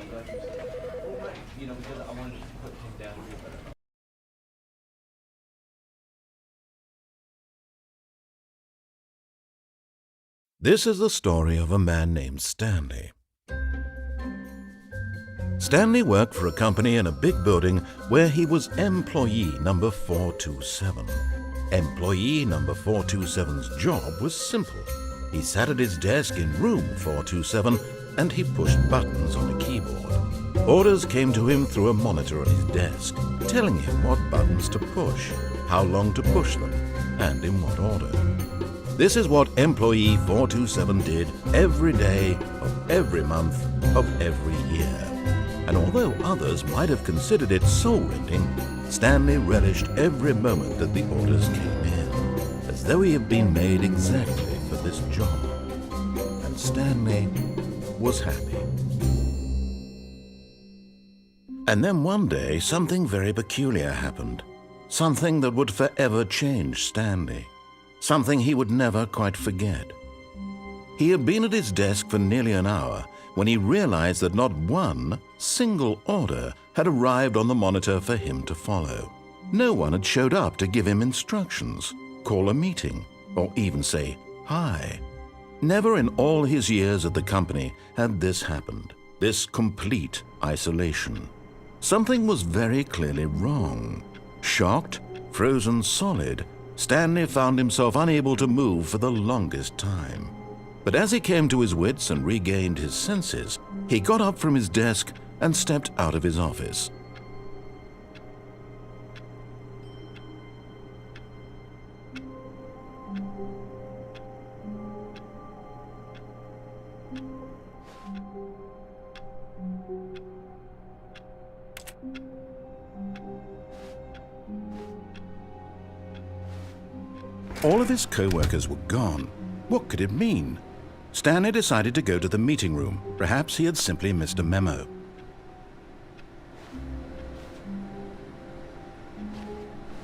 Because I wanted to put him down here better. This is the story of a man named Stanley. Stanley worked for a company in a big building where he was employee number 427. Employee number 427's job was simple. He sat at his desk in room 427 and he pushed buttons on a keyboard. Orders came to him through a monitor on his desk, telling him what buttons to push, how long to push them, and in what order. This is what employee 427 did every day of every month of every year. And although others might have considered it soul-rending, Stanley relished every moment that the orders came in, as though he had been made exactly for this job. And Stanley was happy. And then one day, something very peculiar happened. Something that would forever change Stanley. Something he would never quite forget. He had been at his desk for nearly an hour when he realized that not one single order had arrived on the monitor for him to follow. No one had showed up to give him instructions, call a meeting, or even say hi. Never in all his years at the company had this happened, this complete isolation. Something was very clearly wrong. Shocked, frozen solid, Stanley found himself unable to move for the longest time. But as he came to his wits and regained his senses, he got up from his desk and stepped out of his office. All of his co-workers were gone. What could it mean? Stanley decided to go to the meeting room. Perhaps he had simply missed a memo.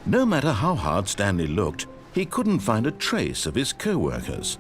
No matter how hard Stanley looked, he couldn't find a trace of his co-workers.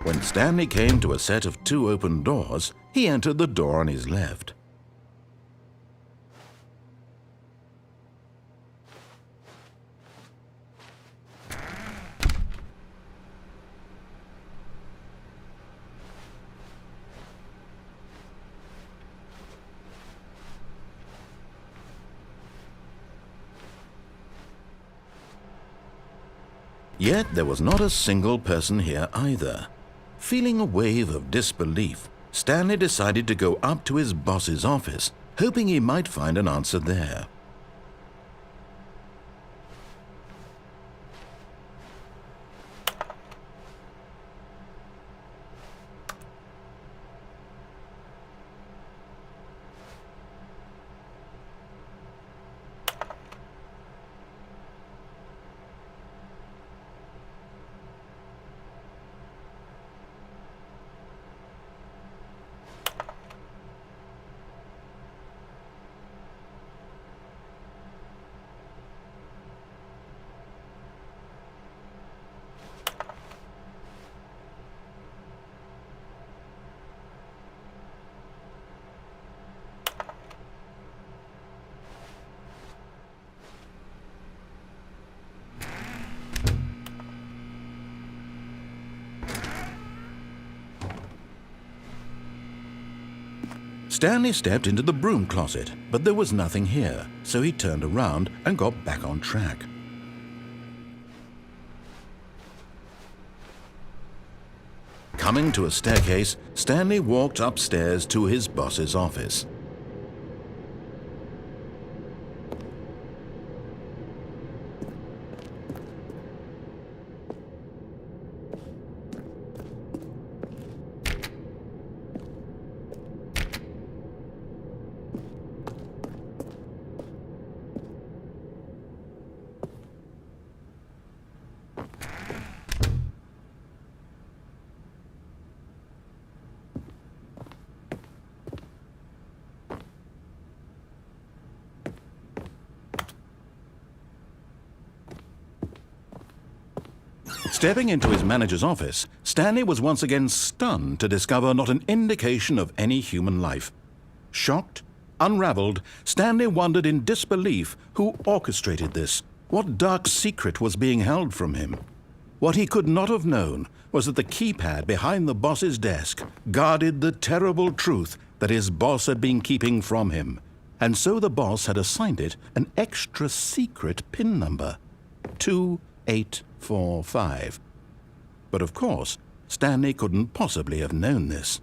When Stanley came to a set of 2 open doors, he entered the door on his left. Yet there was not a single person here either. Feeling a wave of disbelief, Stanley decided to go up to his boss's office, hoping he might find an answer there. Stanley stepped into the broom closet, but there was nothing here, so he turned around and got back on track. Coming to a staircase, Stanley walked upstairs to his boss's office. Stepping into his manager's office, Stanley was once again stunned to discover not an indication of any human life. Shocked, unraveled, Stanley wondered in disbelief who orchestrated this. What dark secret was being held from him? What he could not have known was that the keypad behind the boss's desk guarded the terrible truth that his boss had been keeping from him. And so the boss had assigned it an extra secret PIN number, 2845. But of course, Stanley couldn't possibly have known this.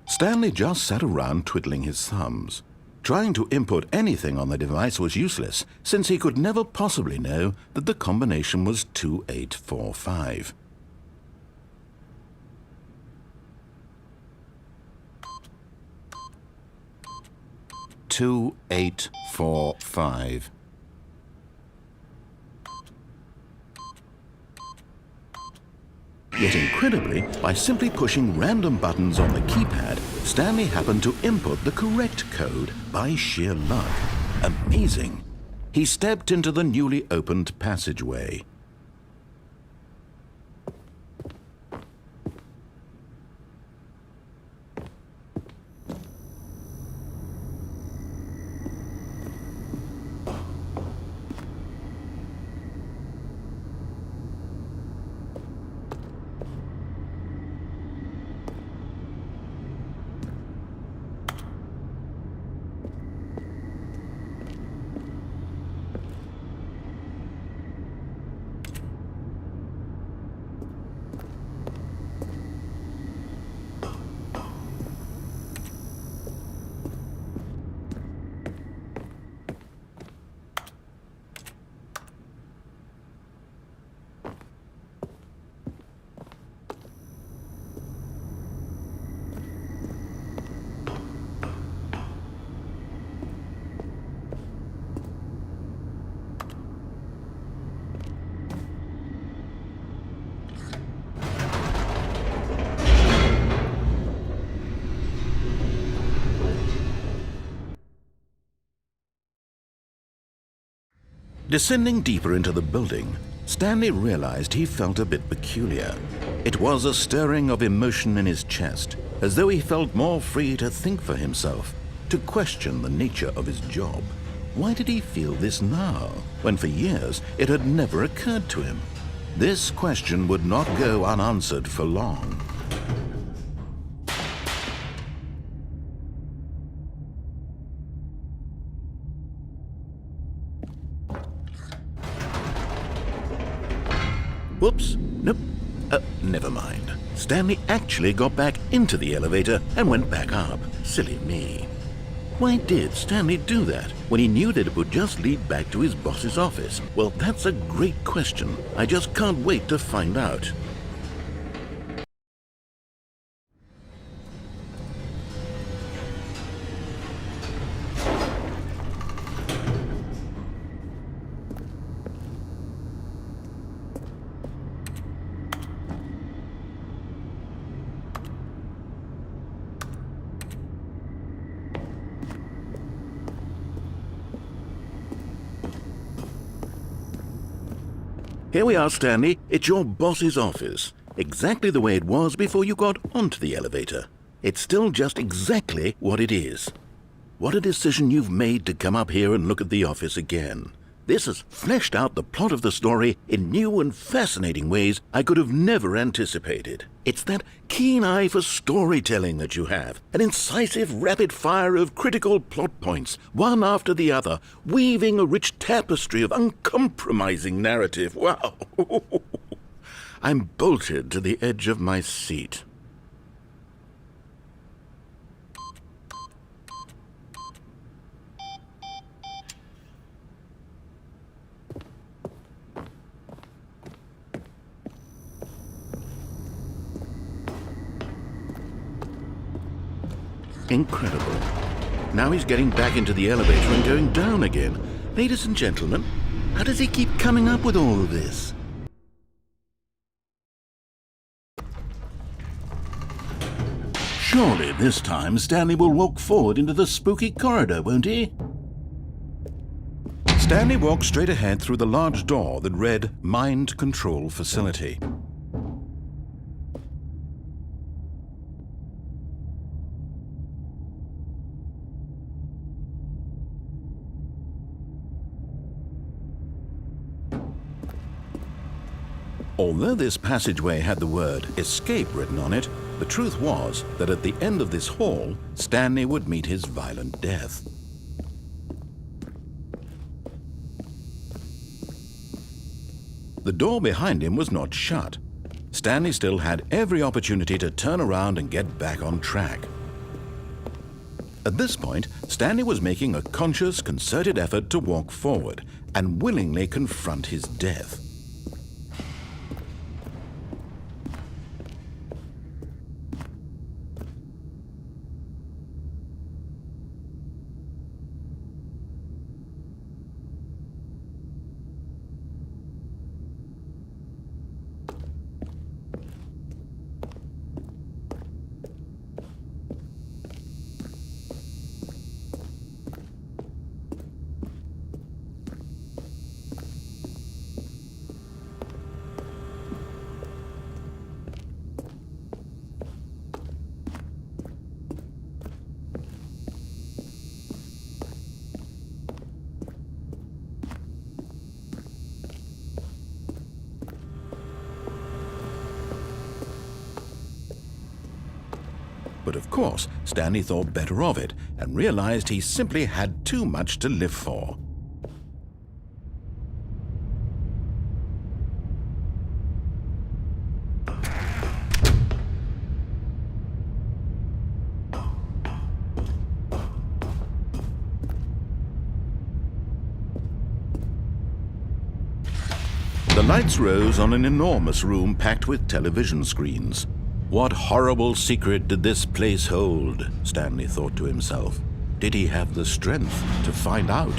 Stanley just sat around twiddling his thumbs. Trying to input anything on the device was useless, since he could never possibly know that the combination was 2845. "2845. Yet incredibly, by simply pushing random buttons on the keypad, Stanley happened to input the correct code by sheer luck. Amazing. He stepped into the newly opened passageway. Descending deeper into the building, Stanley realized he felt a bit peculiar. It was a stirring of emotion in his chest, as though he felt more free to think for himself, to question the nature of his job. Why did he feel this now, when for years it had never occurred to him? This question would not go unanswered for long. Whoops, nope, never mind. Stanley actually got back into the elevator and went back up. Silly me. Why did Stanley do that when he knew that it would just lead back to his boss's office? Well, that's a great question. I just can't wait to find out. Here we are, Stanley. It's your boss's office. Exactly the way it was before you got onto the elevator. It's still just exactly what it is. What a decision you've made to come up here and look at the office again. This has fleshed out the plot of the story in new and fascinating ways I could have never anticipated. It's that keen eye for storytelling that you have, an incisive rapid fire of critical plot points, one after the other, weaving a rich tapestry of uncompromising narrative. Wow! I'm bolted to the edge of my seat. Incredible. Now he's getting back into the elevator and going down again. Ladies and gentlemen, how does he keep coming up with all of this? Surely this time Stanley will walk forward into the spooky corridor, won't he? Stanley walked straight ahead through the large door that read Mind Control Facility. Although this passageway had the word escape written on it, the truth was that at the end of this hall, Stanley would meet his violent death. The door behind him was not shut. Stanley still had every opportunity to turn around and get back on track. At this point, Stanley was making a conscious, concerted effort to walk forward and willingly confront his death. But of course, Stanley thought better of it and realized he simply had too much to live for. The lights rose on an enormous room packed with television screens. What horrible secret did this place hold? Stanley thought to himself. Did he have the strength to find out?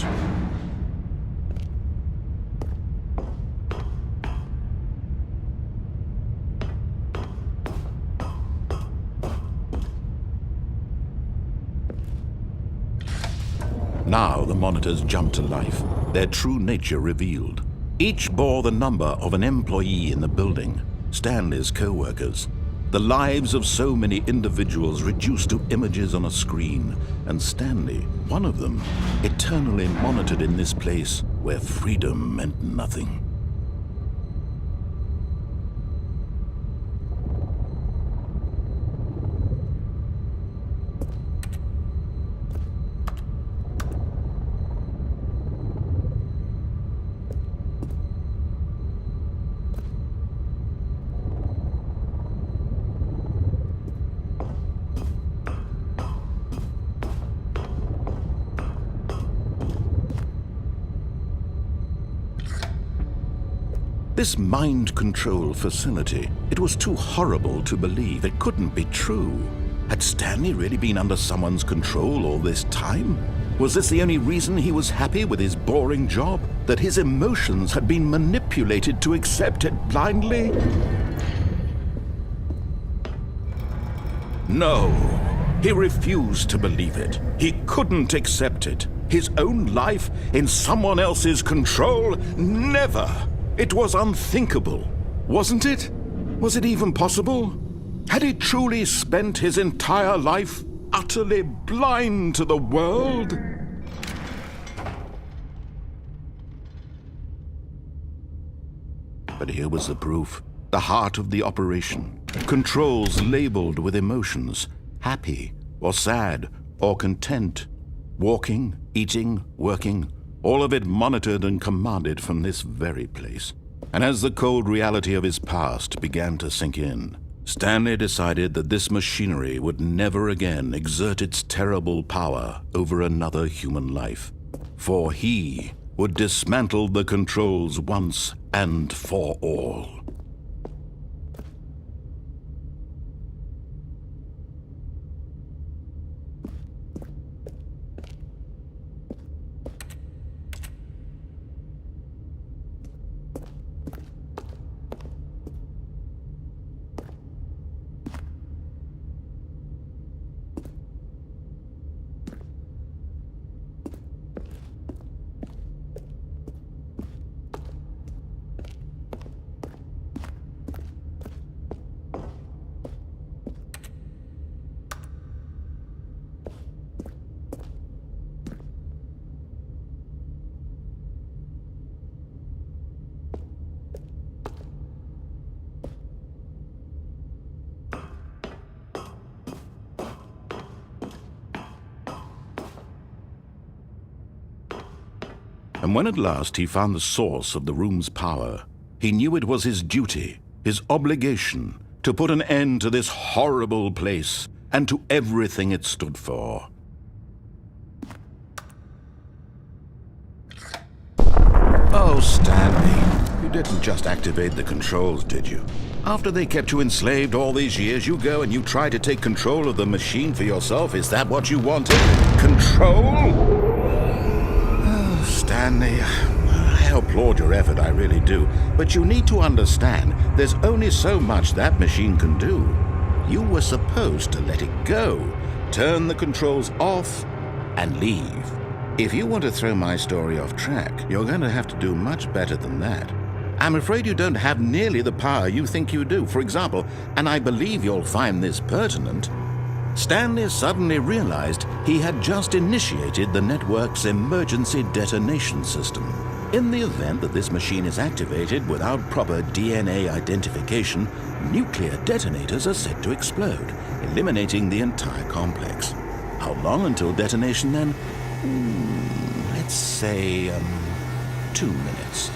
Now the monitors jumped to life, their true nature revealed. Each bore the number of an employee in the building, Stanley's co-workers. The lives of so many individuals reduced to images on a screen, and Stanley, one of them, eternally monitored in this place where freedom meant nothing. This mind control facility, it was too horrible to believe. It couldn't be true. Had Stanley really been under someone's control all this time? Was this the only reason he was happy with his boring job? That his emotions had been manipulated to accept it blindly? No, he refused to believe it. He couldn't accept it. His own life in someone else's control? Never! It was unthinkable, wasn't it? Was it even possible? Had he truly spent his entire life utterly blind to the world? But here was the proof, the heart of the operation. Controls labeled with emotions, happy or sad or content, walking, eating, working, all of it monitored and commanded from this very place. And as the cold reality of his past began to sink in, Stanley decided that this machinery would never again exert its terrible power over another human life. For he would dismantle the controls once and for all. And when at last he found the source of the room's power, he knew it was his duty, his obligation, to put an end to this horrible place and to everything it stood for. Oh, Stanley, you didn't just activate the controls, did you? After they kept you enslaved all these years, you go and you try to take control of the machine for yourself. Is that what you wanted? Control? Oh, Stanley, I applaud your effort, I really do. But you need to understand, there's only so much that machine can do. You were supposed to let it go, turn the controls off, and leave. If you want to throw my story off track, you're going to have to do much better than that. I'm afraid you don't have nearly the power you think you do. For example, and I believe you'll find this pertinent, Stanley suddenly realized he had just initiated the network's emergency detonation system. In the event that this machine is activated without proper DNA identification, nuclear detonators are set to explode, eliminating the entire complex. How long until detonation then? Let's say, 2 minutes.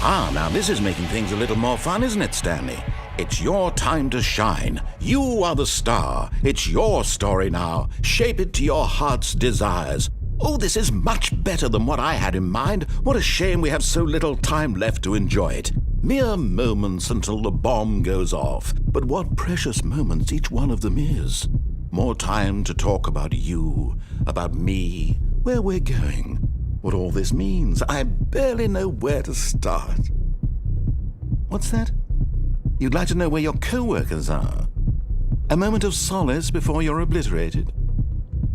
Now this is making things a little more fun, isn't it, Stanley? It's your time to shine. You are the star. It's your story now. Shape it to your heart's desires. Oh, this is much better than what I had in mind. What a shame we have so little time left to enjoy it. Mere moments until the bomb goes off. But what precious moments each one of them is. More time to talk about you, about me, where we're going, what all this means. I barely know where to start. What's that? You'd like to know where your co-workers are? A moment of solace before you're obliterated?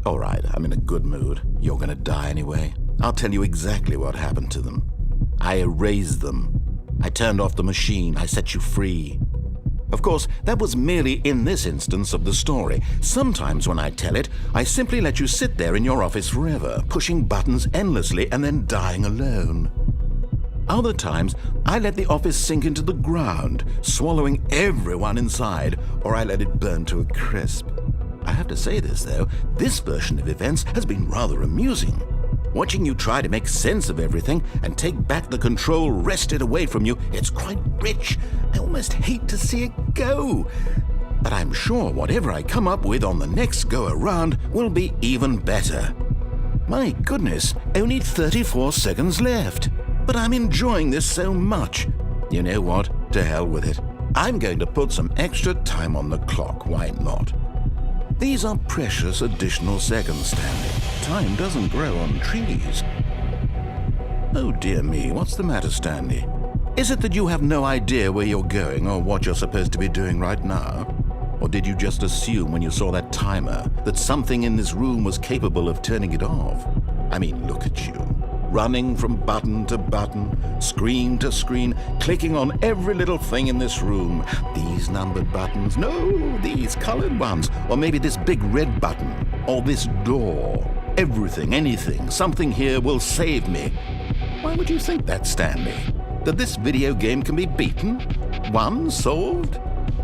All right, I'm in a good mood. You're going to die anyway. I'll tell you exactly what happened to them. I erased them. I turned off the machine. I set you free. Of course, that was merely in this instance of the story. Sometimes when I tell it, I simply let you sit there in your office forever, pushing buttons endlessly and then dying alone. Other times, I let the office sink into the ground, swallowing everyone inside, or I let it burn to a crisp. I have to say this, though, this version of events has been rather amusing. Watching you try to make sense of everything and take back the control wrested away from you, it's quite rich. I almost hate to see it go. But I'm sure whatever I come up with on the next go-around will be even better. My goodness, only 34 seconds left. But I'm enjoying this so much. You know what? To hell with it. I'm going to put some extra time on the clock. Why not? These are precious additional seconds, Stanley. Time doesn't grow on trees. Oh dear me, what's the matter, Stanley? Is it that you have no idea where you're going or what you're supposed to be doing right now? Or did you just assume when you saw that timer that something in this room was capable of turning it off? I mean, look at you. Running from button to button, screen to screen, clicking on every little thing in this room. These numbered buttons, no, these colored ones, or maybe this big red button, or this door. Everything, anything, something here will save me. Why would you think that, Stanley? That this video game can be beaten? Won? Solved?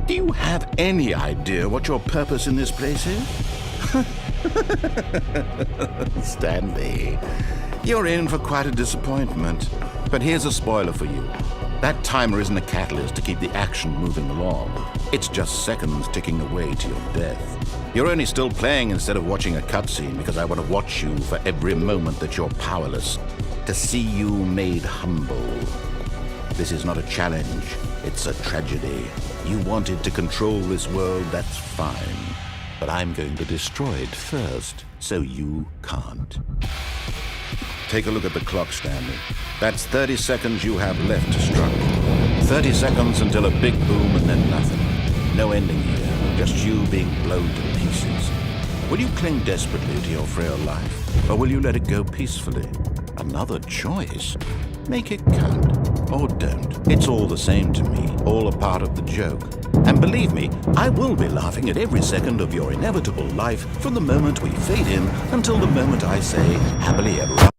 Do you have any idea what your purpose in this place is? Stanley, you're in for quite a disappointment. But here's a spoiler for you. That timer isn't a catalyst to keep the action moving along. It's just seconds ticking away to your death. You're only still playing instead of watching a cutscene because I want to watch you for every moment that you're powerless, to see you made humble. This is not a challenge, it's a tragedy. You wanted to control this world, that's fine. But I'm going to destroy it first, so you can't. Take a look at the clock, Stanley. That's 30 seconds you have left to struggle. 30 seconds until a big boom and then nothing. No ending here, just you being blown to pieces. Will you cling desperately to your frail life, or will you let it go peacefully? Another choice. Make it count, or don't. It's all the same to me, all a part of the joke. And believe me, I will be laughing at every second of your inevitable life from the moment we fade in until the moment I say, happily ever after.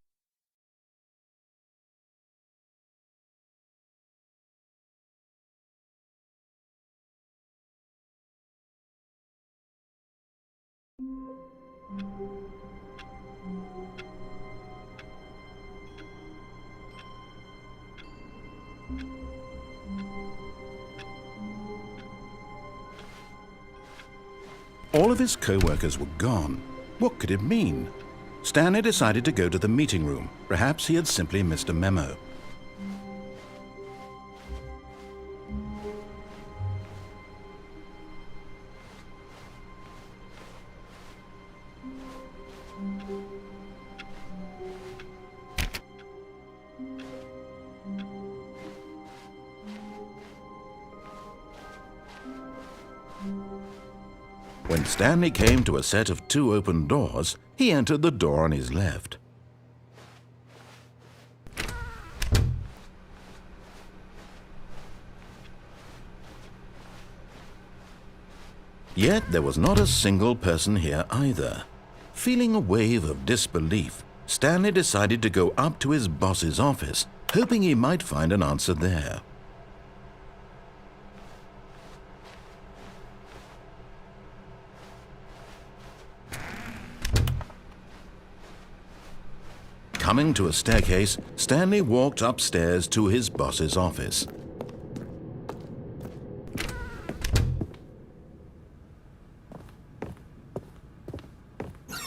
All of his co-workers were gone. What could it mean? Stanley decided to go to the meeting room. Perhaps he had simply missed a memo. When Stanley came to a set of 2 open doors, he entered the door on his left. Yet there was not a single person here either. Feeling a wave of disbelief, Stanley decided to go up to his boss's office, hoping he might find an answer there. Coming to a staircase, Stanley walked upstairs to his boss's office.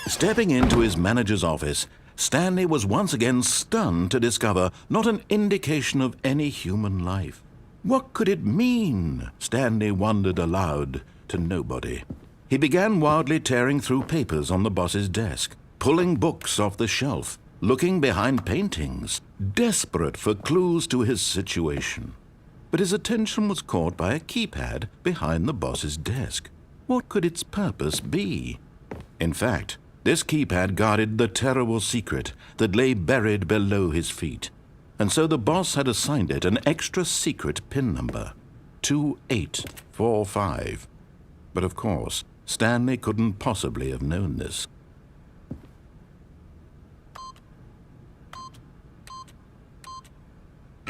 Stepping into his manager's office, Stanley was once again stunned to discover not an indication of any human life. What could it mean? Stanley wondered aloud to nobody. He began wildly tearing through papers on the boss's desk, pulling books off the shelf, looking behind paintings, desperate for clues to his situation. But his attention was caught by a keypad behind the boss's desk. What could its purpose be? In fact, this keypad guarded the terrible secret that lay buried below his feet. And so the boss had assigned it an extra secret PIN number, 2845. But of course, Stanley couldn't possibly have known this.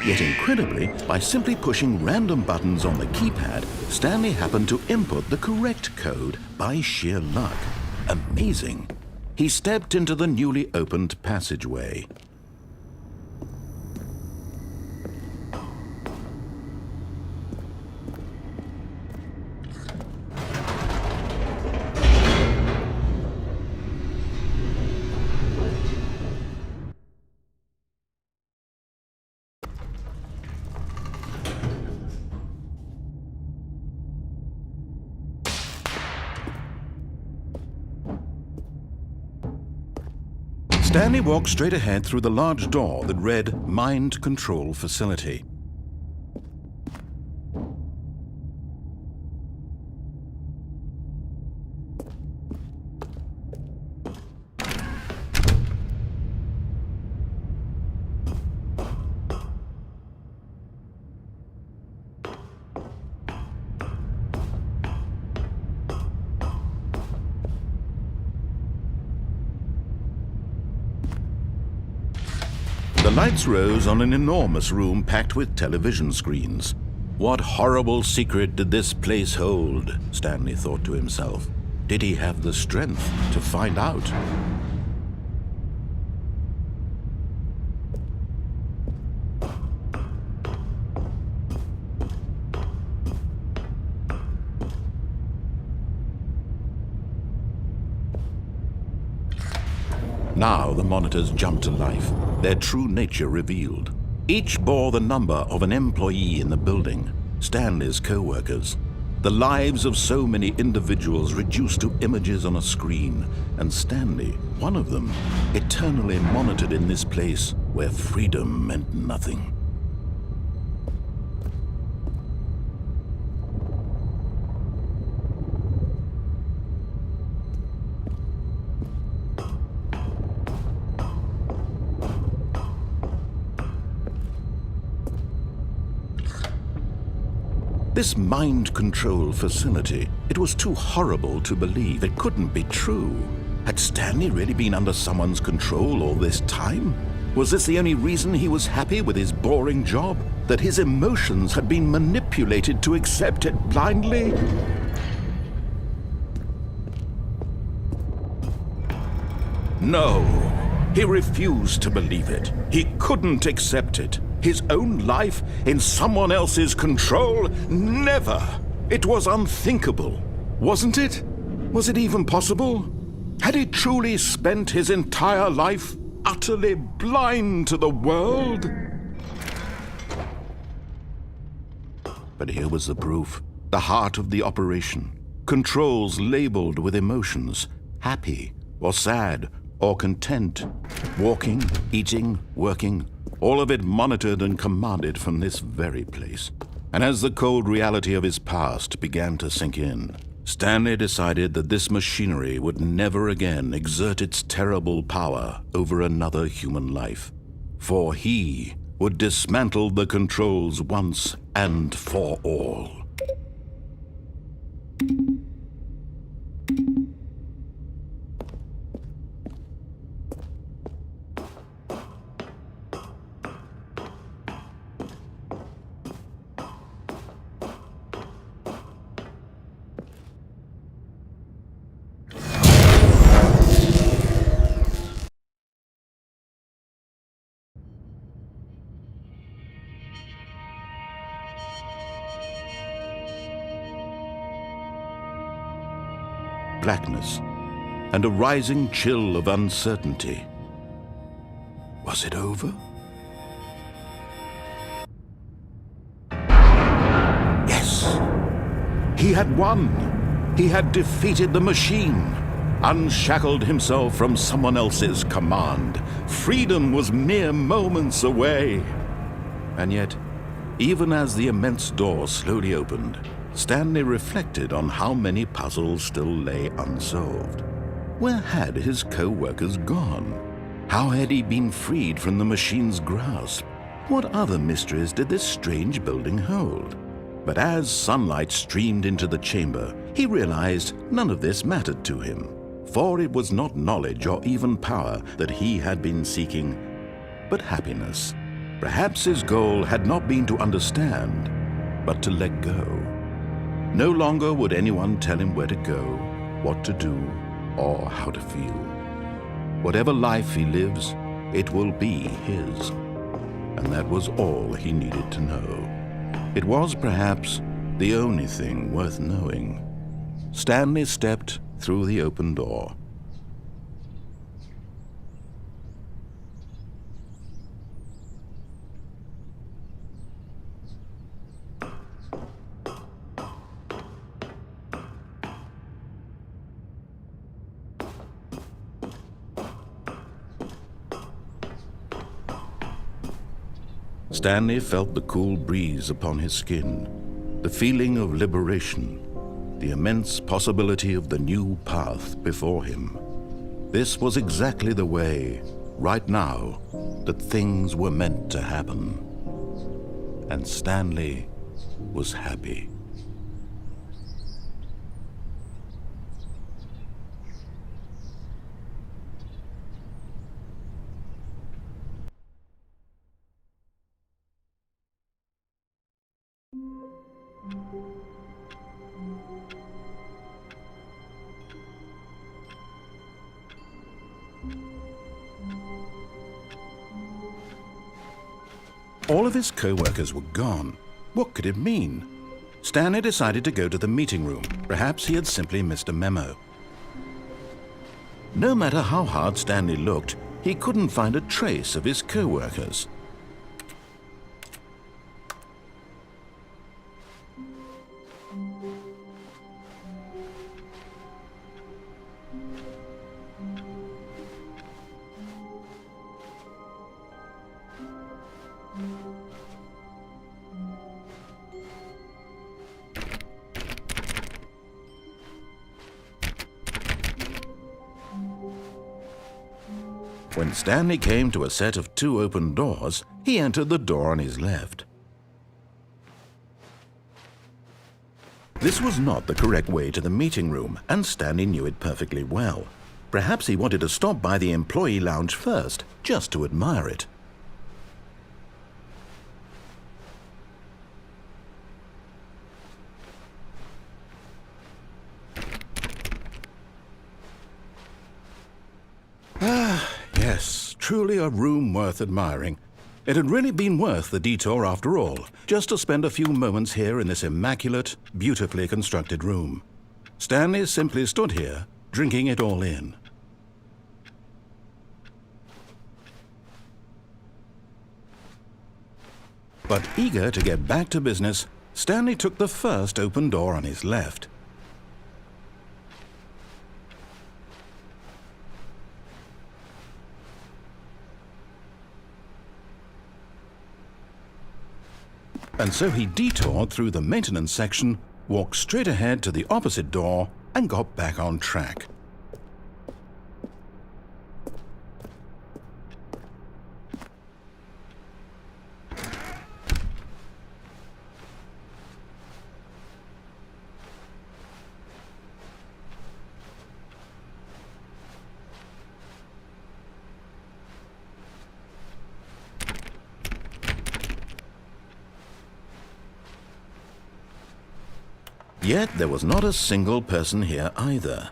Yet incredibly, by simply pushing random buttons on the keypad, Stanley happened to input the correct code by sheer luck. Amazing. He stepped into the newly opened passageway. Stanley walked straight ahead through the large door that read Mind Control Facility. The lights rose on an enormous room packed with television screens. What horrible secret did this place hold? Stanley thought to himself. Did he have the strength to find out? Now the monitors jumped to life, their true nature revealed. Each bore the number of an employee in the building, Stanley's co-workers. The lives of so many individuals reduced to images on a screen, and Stanley, one of them, eternally monitored in this place where freedom meant nothing. This mind control facility, it was too horrible to believe. It couldn't be true. Had Stanley really been under someone's control all this time? Was this the only reason he was happy with his boring job? That his emotions had been manipulated to accept it blindly? No, he refused to believe it. He couldn't accept it. His own life in someone else's control? Never! It was unthinkable, wasn't it? Was it even possible? Had he truly spent his entire life utterly blind to the world? But here was the proof, the heart of the operation. Controls labeled with emotions, happy or sad or content. Walking, eating, working, all of it monitored and commanded from this very place. And as the cold reality of his past began to sink in, Stanley decided that this machinery would never again exert its terrible power over another human life. For he would dismantle the controls once and for all. Blackness and a rising chill of uncertainty. Was it over? Yes! He had won! He had defeated the machine, unshackled himself from someone else's command. Freedom was mere moments away. And yet, even as the immense door slowly opened, Stanley reflected on how many puzzles still lay unsolved. Where had his co-workers gone? How had he been freed from the machine's grasp? What other mysteries did this strange building hold? But as sunlight streamed into the chamber, he realized none of this mattered to him, for it was not knowledge or even power that he had been seeking, but happiness. Perhaps his goal had not been to understand, but to let go. No longer would anyone tell him where to go, what to do, or how to feel. Whatever life he lives, it will be his. And that was all he needed to know. It was perhaps the only thing worth knowing. Stanley stepped through the open door. Stanley felt the cool breeze upon his skin, the feeling of liberation, the immense possibility of the new path before him. This was exactly the way, right now, that things were meant to happen. And Stanley was happy. All of his co-workers were gone. What could it mean? Stanley decided to go to the meeting room. Perhaps he had simply missed a memo. No matter how hard Stanley looked, he couldn't find a trace of his co-workers. When Stanley came to a set of 2 open doors, he entered the door on his left. This was not the correct way to the meeting room, and Stanley knew it perfectly well. Perhaps he wanted to stop by the employee lounge first, just to admire it. Yes, truly a room worth admiring. It had really been worth the detour after all, just to spend a few moments here in this immaculate, beautifully constructed room. Stanley simply stood here, drinking it all in. But eager to get back to business, Stanley took the first open door on his left. And so he detoured through the maintenance section, walked straight ahead to the opposite door, and got back on track. Yet there was not a single person here either.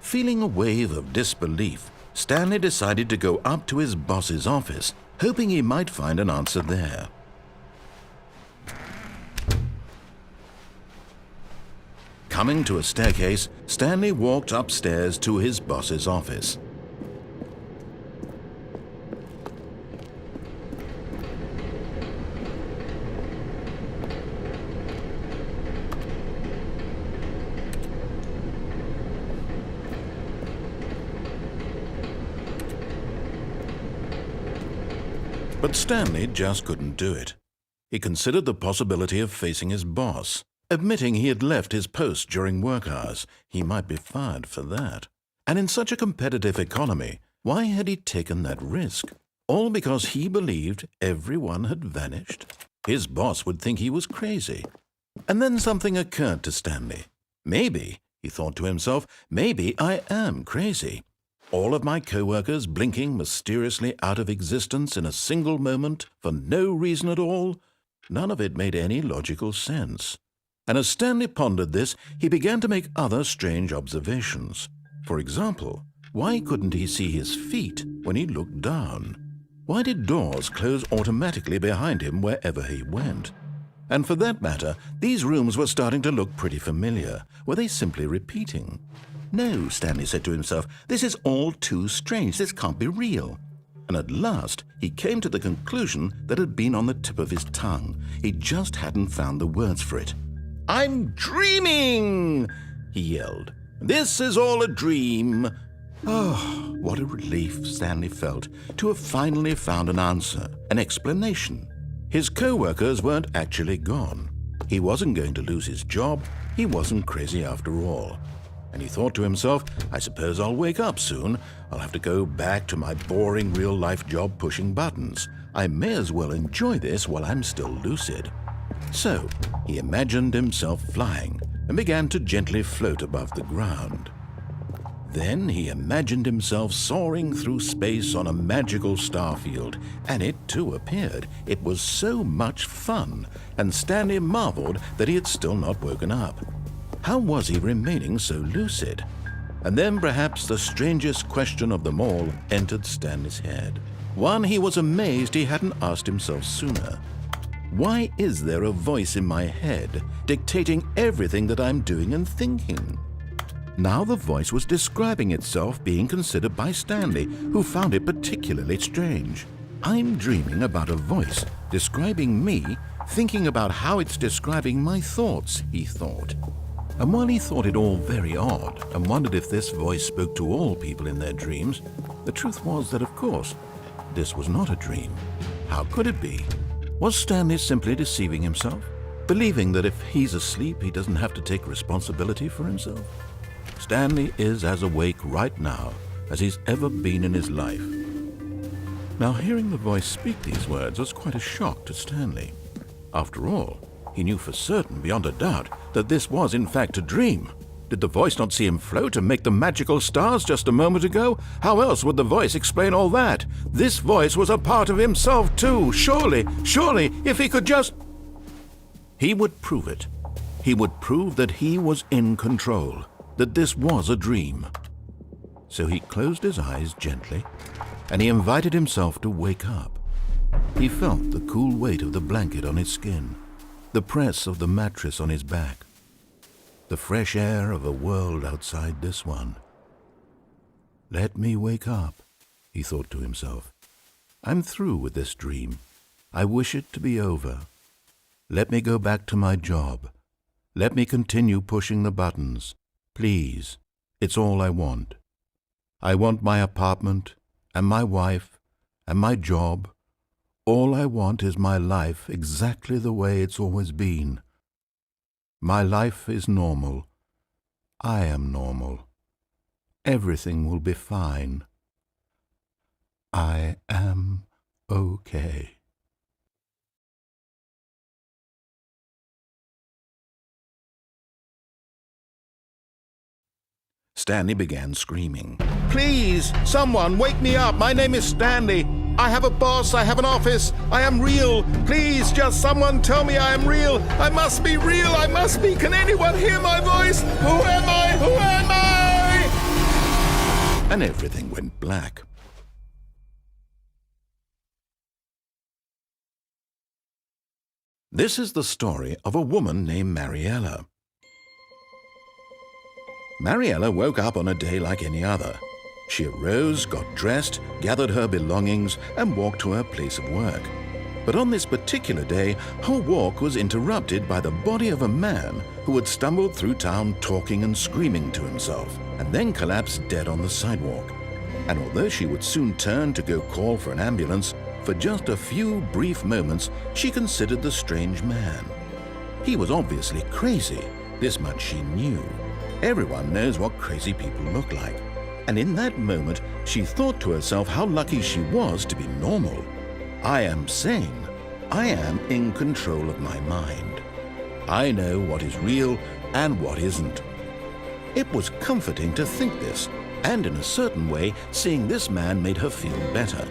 Feeling a wave of disbelief, Stanley decided to go up to his boss's office, hoping he might find an answer there. Coming to a staircase, Stanley walked upstairs to his boss's office. But Stanley just couldn't do it. He considered the possibility of facing his boss. Admitting he had left his post during work hours, he might be fired for that. And in such a competitive economy, why had he taken that risk? All because he believed everyone had vanished? His boss would think he was crazy. And then something occurred to Stanley. Maybe, he thought to himself, maybe I am crazy. All of my co-workers blinking mysteriously out of existence in a single moment for no reason at all? None of it made any logical sense. And as Stanley pondered this, he began to make other strange observations. For example, why couldn't he see his feet when he looked down? Why did doors close automatically behind him wherever he went? And for that matter, these rooms were starting to look pretty familiar. Were they simply repeating? No, Stanley said to himself, this is all too strange. This can't be real. And at last, he came to the conclusion that had been on the tip of his tongue. He just hadn't found the words for it. "I'm dreaming!" he yelled. "This is all a dream." Oh, what a relief Stanley felt to have finally found an answer, an explanation. His co-workers weren't actually gone. He wasn't going to lose his job. He wasn't crazy after all. And he thought to himself, I suppose I'll wake up soon. I'll have to go back to my boring real-life job pushing buttons. I may as well enjoy this while I'm still lucid. So he imagined himself flying and began to gently float above the ground. Then he imagined himself soaring through space on a magical starfield, and it too appeared. It was so much fun, and Stanley marveled that he had still not woken up. How was he remaining so lucid? And then perhaps the strangest question of them all entered Stanley's head. One he was amazed he hadn't asked himself sooner. Why is there a voice in my head dictating everything that I'm doing and thinking? Now the voice was describing itself being considered by Stanley, who found it particularly strange. I'm dreaming about a voice describing me, thinking about how it's describing my thoughts, he thought. And while he thought it all very odd and wondered if this voice spoke to all people in their dreams, the truth was that, of course, this was not a dream. How could it be? Was Stanley simply deceiving himself, believing that if he's asleep, he doesn't have to take responsibility for himself? Stanley is as awake right now as he's ever been in his life. Now, hearing the voice speak these words was quite a shock to Stanley. After all, he knew for certain, beyond a doubt, that this was in fact a dream. Did the voice not see him float and make the magical stars just a moment ago? How else would the voice explain all that? This voice was a part of himself too. Surely, if he could just... He would prove it. He would prove that he was in control, that this was a dream. So he closed his eyes gently, and he invited himself to wake up. He felt the cool weight of the blanket on his skin, the press of the mattress on his back. the fresh air of a world outside this one. Let me wake up, he thought to himself. I'm through with this dream. I wish it to be over. Let me go back to my job. Let me continue pushing the buttons. Please, it's all I want. I want my apartment and my wife and my job. All I want is my life exactly the way it's always been. My life is normal. I am normal. Everything will be fine. I am okay. Stanley began screaming. Please, someone, wake me up. My name is Stanley. I have a boss. I have an office. I am real. Please, just someone tell me I am real. I must be real. I must be. Can anyone hear my voice? Who am I? Who am I? And everything went black. This is the story of a woman named Mariella. Mariella woke up on a day like any other. She arose, got dressed, gathered her belongings, and walked to her place of work. But on this particular day, her walk was interrupted by the body of a man who had stumbled through town talking and screaming to himself, and then collapsed dead on the sidewalk. And although she would soon turn to go call for an ambulance, for just a few brief moments she considered the strange man. He was obviously crazy, this much she knew. Everyone knows what crazy people look like. And in that moment, she thought to herself how lucky she was to be normal. I am sane. I am in control of my mind. I know what is real and what isn't. It was comforting to think this, and in a certain way, seeing this man made her feel better.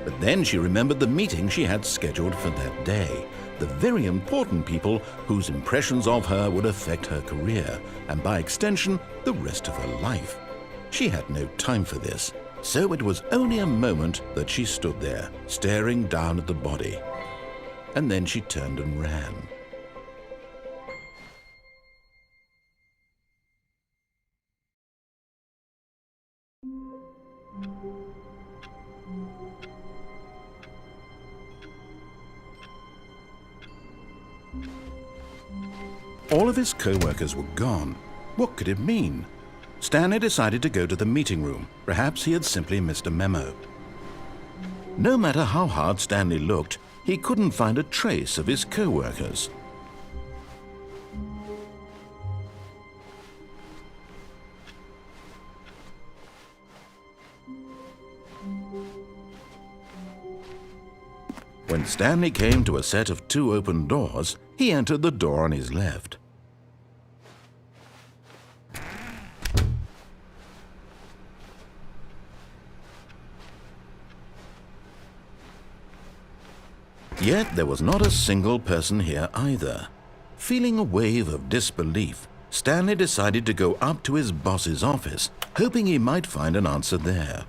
But then she remembered the meeting she had scheduled for that day, the very important people whose impressions of her would affect her career, and by extension, the rest of her life. She had no time for this, so it was only a moment that she stood there, staring down at the body. And then she turned and ran. All of his co-workers were gone. What could it mean? Stanley decided to go to the meeting room. Perhaps he had simply missed a memo. No matter how hard Stanley looked, he couldn't find a trace of his co-workers. When Stanley came to a set of 2 open doors, he entered the door on his left. Yet there was not a single person here either. Feeling a wave of disbelief, Stanley decided to go up to his boss's office, hoping he might find an answer there.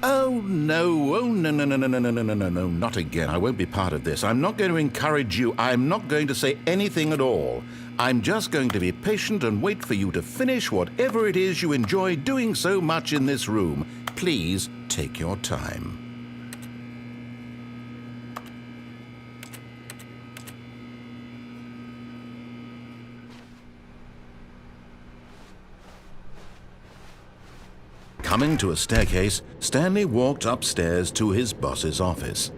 Oh no, no, not again. I won't be part of this. I'm not going to encourage you. I'm not going to say anything at all. I'm just going to be patient and wait for you to finish whatever it is you enjoy doing so much in this room. Please take your time. Coming to a staircase, Stanley walked upstairs to his boss's office.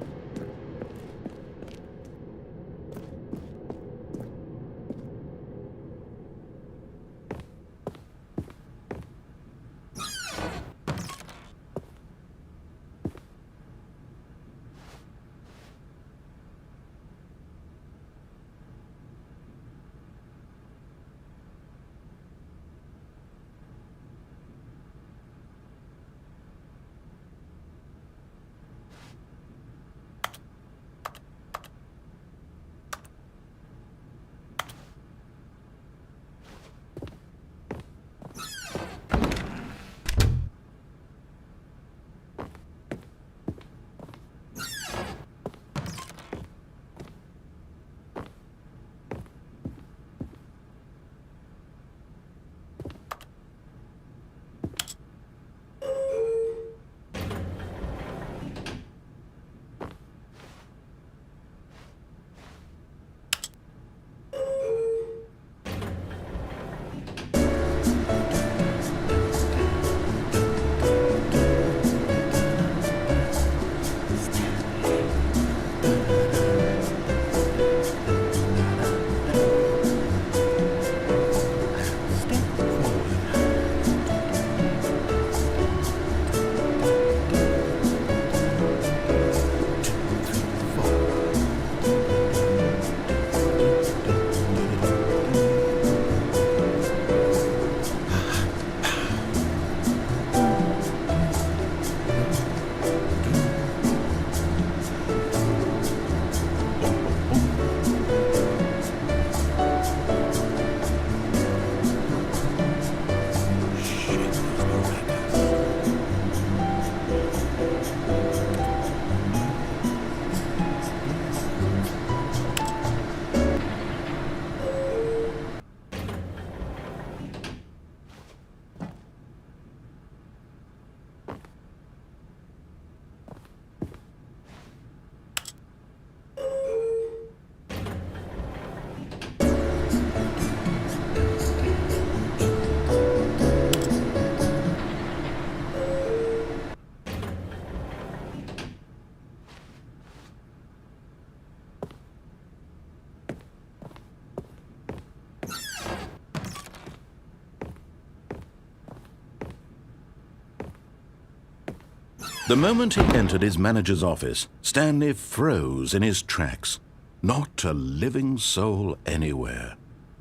The moment he entered his manager's office, Stanley froze in his tracks. Not a living soul anywhere.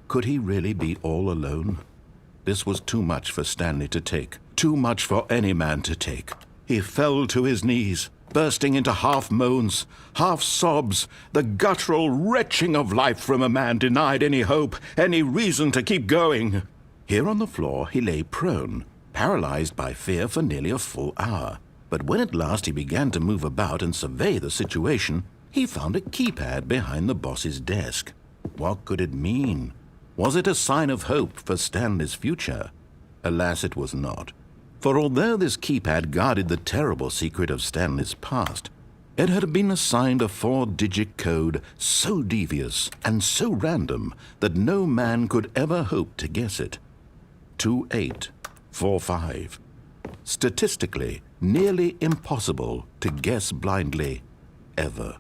Could he really be all alone? This was too much for Stanley to take, too much for any man to take. He fell to his knees, bursting into half moans, half sobs, the guttural retching of life from a man denied any hope, any reason to keep going. Here on the floor he lay prone, paralyzed by fear for nearly a full hour. But when at last he began to move about and survey the situation, he found a keypad behind the boss's desk. What could it mean? Was it a sign of hope for Stanley's future? Alas, it was not. For although this keypad guarded the terrible secret of Stanley's past, it had been assigned a 4-digit code so devious and so random that no man could ever hope to guess it. 2845. Statistically, nearly impossible to guess blindly, ever.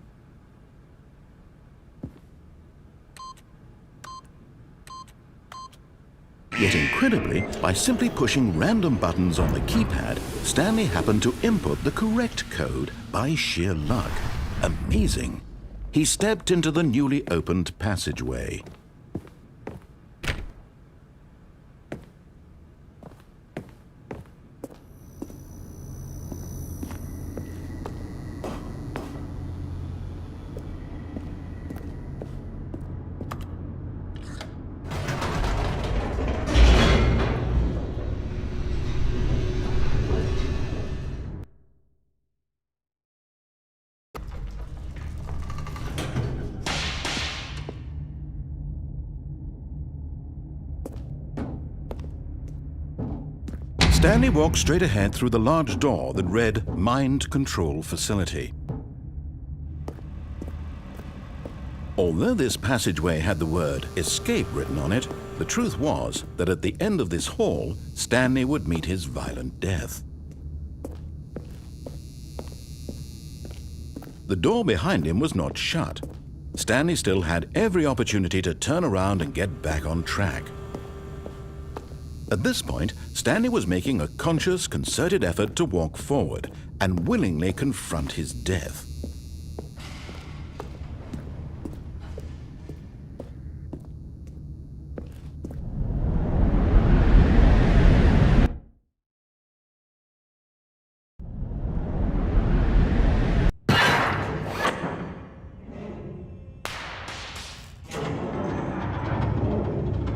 Yet incredibly, by simply pushing random buttons on the keypad, Stanley happened to input the correct code by sheer luck. Amazing. He stepped into the newly opened passageway. Stanley walked straight ahead through the large door that read Mind Control Facility. Although this passageway had the word Escape written on it, the truth was that at the end of this hall, Stanley would meet his violent death. The door behind him was not shut. Stanley still had every opportunity to turn around and get back on track. At this point, Stanley was making a conscious, concerted effort to walk forward and willingly confront his death.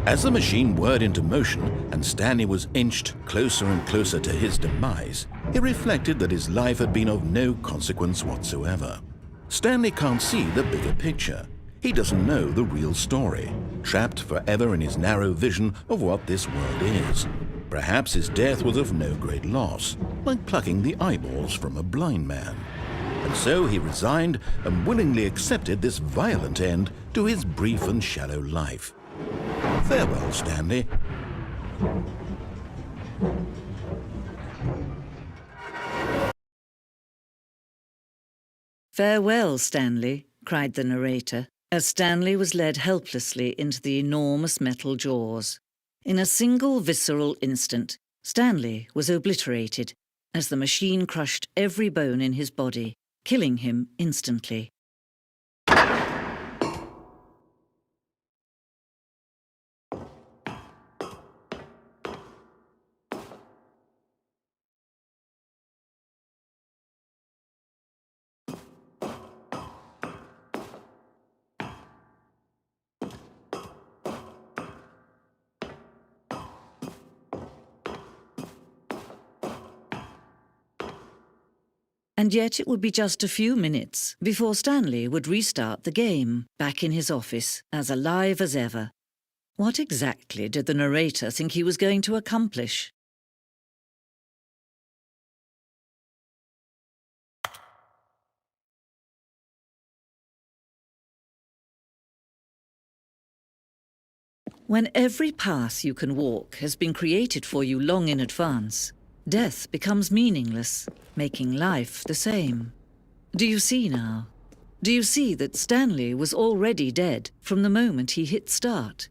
As the machine whirred into motion and Stanley was inched closer and closer to his demise, he reflected that his life had been of no consequence whatsoever. Stanley can't see the bigger picture. He doesn't know the real story, trapped forever in his narrow vision of what this world is. Perhaps his death was of no great loss, like plucking the eyeballs from a blind man. And so he resigned and willingly accepted this violent end to his brief and shallow life. Farewell, Stanley. "Farewell, Stanley," cried the narrator, as Stanley was led helplessly into the enormous metal jaws. In a single visceral instant, Stanley was obliterated as the machine crushed every bone in his body, killing him instantly. And yet it would be just a few minutes before Stanley would restart the game, back in his office, as alive as ever. What exactly did the narrator think he was going to accomplish? When every path you can walk has been created for you long in advance, death becomes meaningless, making life the same. Do you see now? Do you see that Stanley was already dead from the moment he hit start?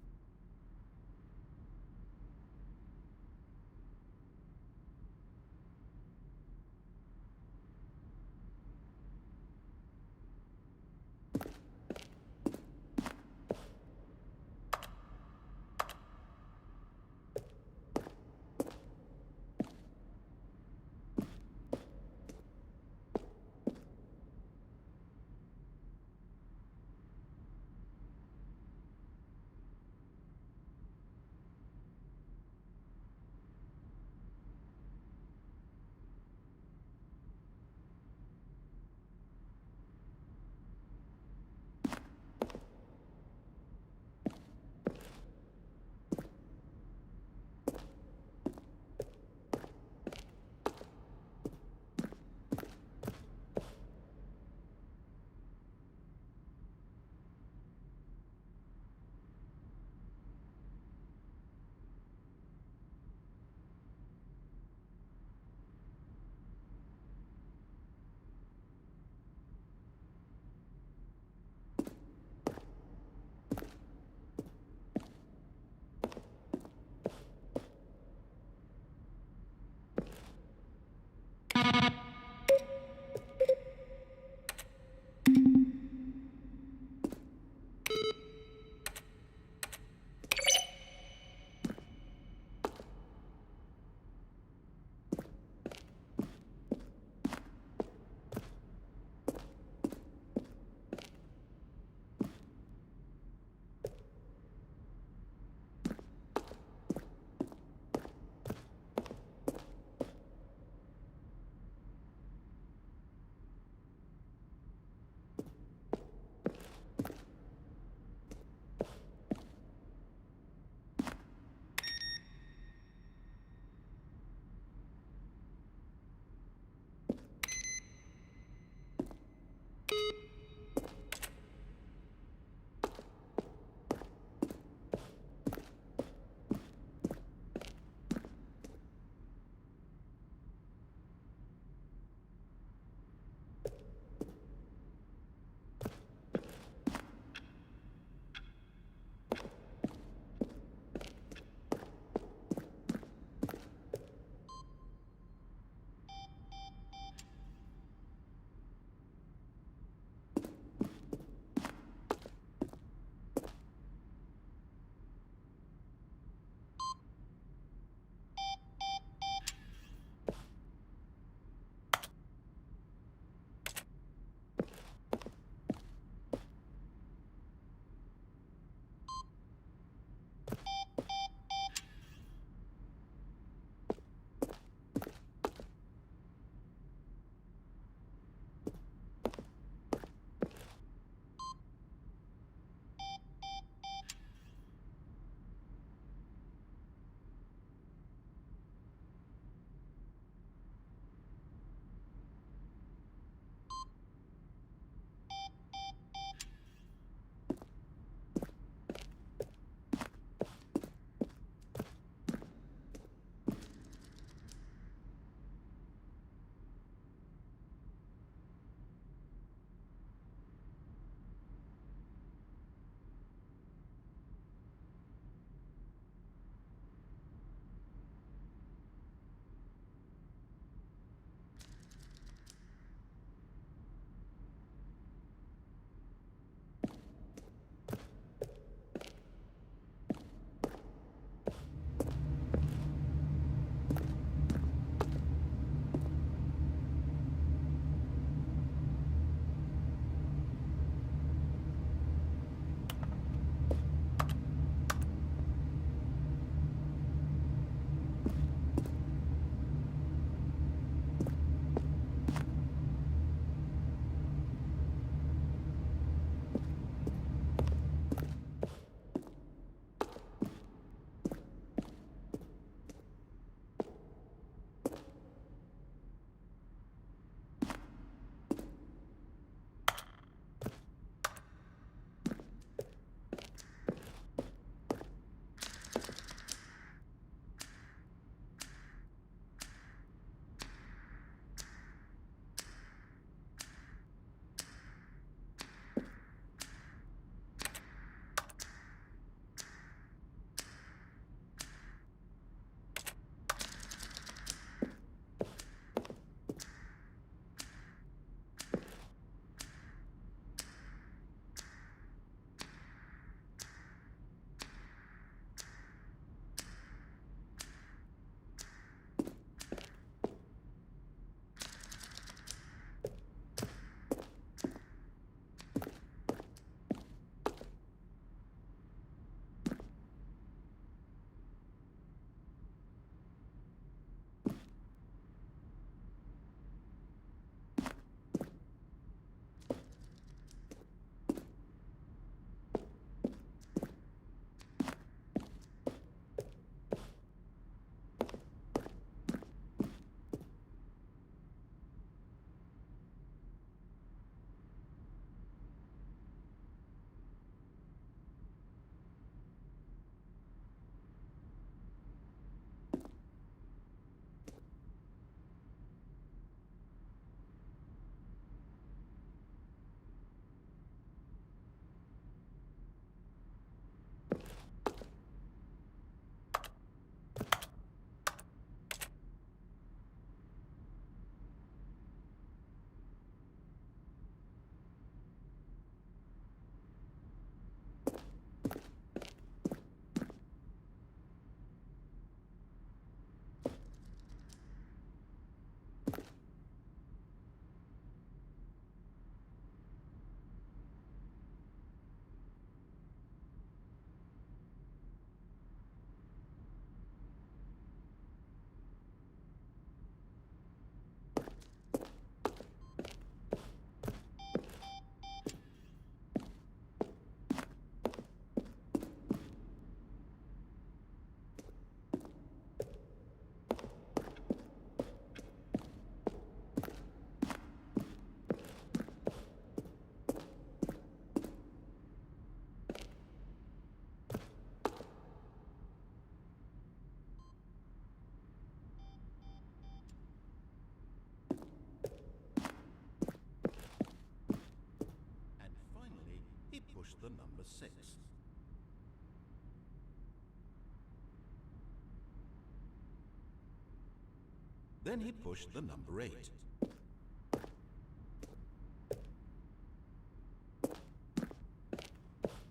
Then he pushed the number 8.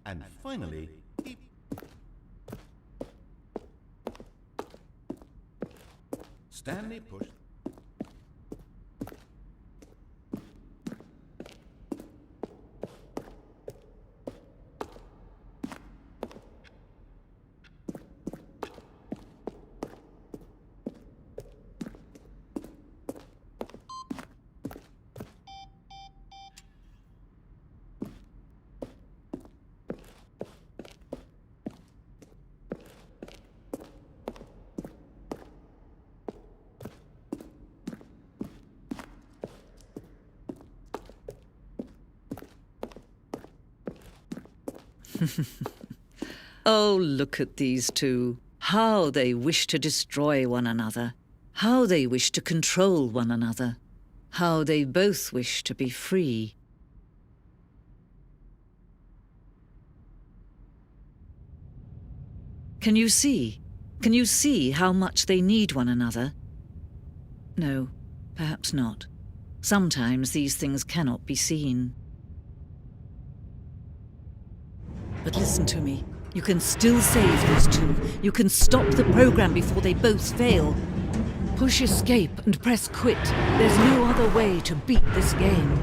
And finally, he... Stanley pushed... Oh, look at these two. How they wish to destroy one another. How they wish to control one another. How they both wish to be free. Can you see? Can you see how much they need one another? No, perhaps not. Sometimes these things cannot be seen. But listen to me. You can still save these two. You can stop the program before they both fail. Push escape and press quit. There's no other way to beat this game.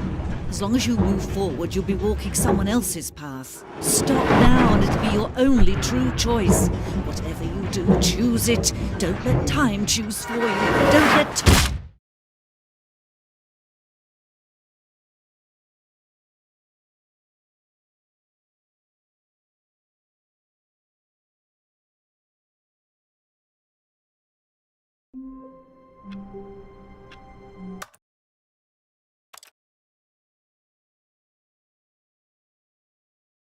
As long as you move forward, you'll be walking someone else's path. Stop now and it'll be your only true choice. Whatever you do, choose it. Don't let time choose for you. Don't let time...